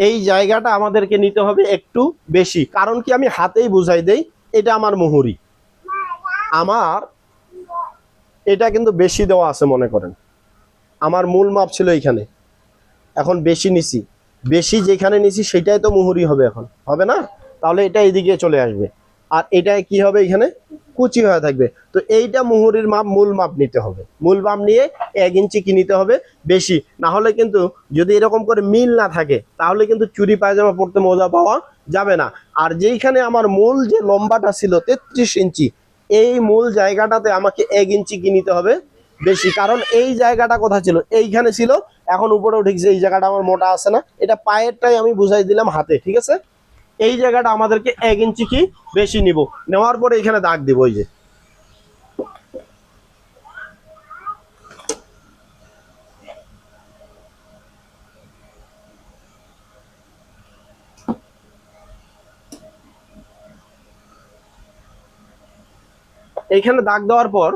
এই জায়গাটা আমাদেরকে নিতে হবে একটু বেশি, কারণ কি আমি হাতেই বুঝাই দেই, এটা আমার মুহুরি, আমার এটা কিন্তু বেশি দেওয়া আছে। মনে করেন আমার মূল মাপ ছিল এইখানে, এখন বেশি নিছি, বেশি যেখানে নিছি সেটাই তো মুহুরি হবে, এখন হবে না, তাহলে এটা এইদিকে চলে আসবে, আর এটা কি হবে এখানে কুচি হয়ে থাকবে। তো এইটা মুহুরির মাপ, মূল মাপ নিতে হবে, মূল মাপ নিয়ে 1 ইঞ্চি কি নিতে হবে বেশি, না হলে কিন্তু যদি এরকম করে মিল না থাকে তাহলে কিন্তু চুরি পায়জামা পরতে মজা পাওয়া যাবে না। আর যেইখানে আমার মূল যে লম্বাটা ছিল 33 ইঞ্চি, এই মূল জায়গাটাতে আমাকে 1 ইঞ্চি কি নিতে হবে বেশি, কারণ এই জায়গাটা কোথায় ছিল, এইখানে ছিল, এখন উপরে উঠেছে, এই জায়গাটা আমার মোটা আছে না, এটা পায়েরটাই আমি বুঝাই দিলাম হাতে, ঠিক আছে। এই জায়গাটা আমাদেরকে 1 ইঞ্চি কি বেশি নিব, নেওয়ার পরে এখানে দাগ দিব, ওই যে এইখানে দাগ দেওয়ার পর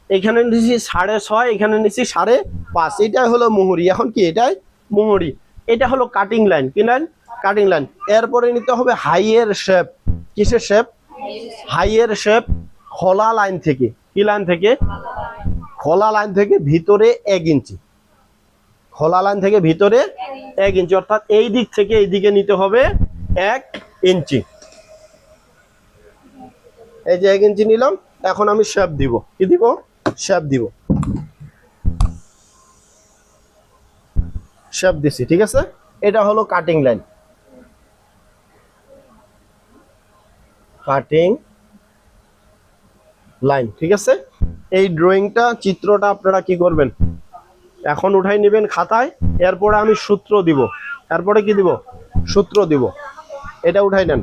এখানে নিচ্ছি 6.5, এখানে নিচ্ছি 5.5, এটাই হলো মুহুরি। এখন কি এটাই মুহুরি, এটা হলো কাটিং লাইন, কি লাইন, কাটিং লাইন। এরপরে নিতে হবে হাইয়ের শেপ, কিসের শেপ, হাইয়ের শেপ, খোলা লাইন থেকে, কি লাইন থেকে, খোলা লাইন থেকে ভিতরে 1 ইঞ্চি, খোলা লাইন থেকে ভিতরে 1 ইঞ্চি, অর্থাৎ এই দিক থেকে এই দিকে নিতে হবে 1 ইঞ্চি। এই যে 1 ইঞ্চি নিলাম, এখন আমি শেপ দিব, কি দিব, শেপ দিব, শেপ দিছি, ঠিক আছে। এটা হলো কাটিং লাইন, কাটিং লাইন, ঠিক আছে। এই ড্রয়িংটা, চিত্রটা আপনারা কি করবেন, এখন উঠাই নেবেন খাতায়, এরপরে আমি সূত্র দিব, এরপরে কি দিব, সূত্র দিব, এটা উঠাই নেন।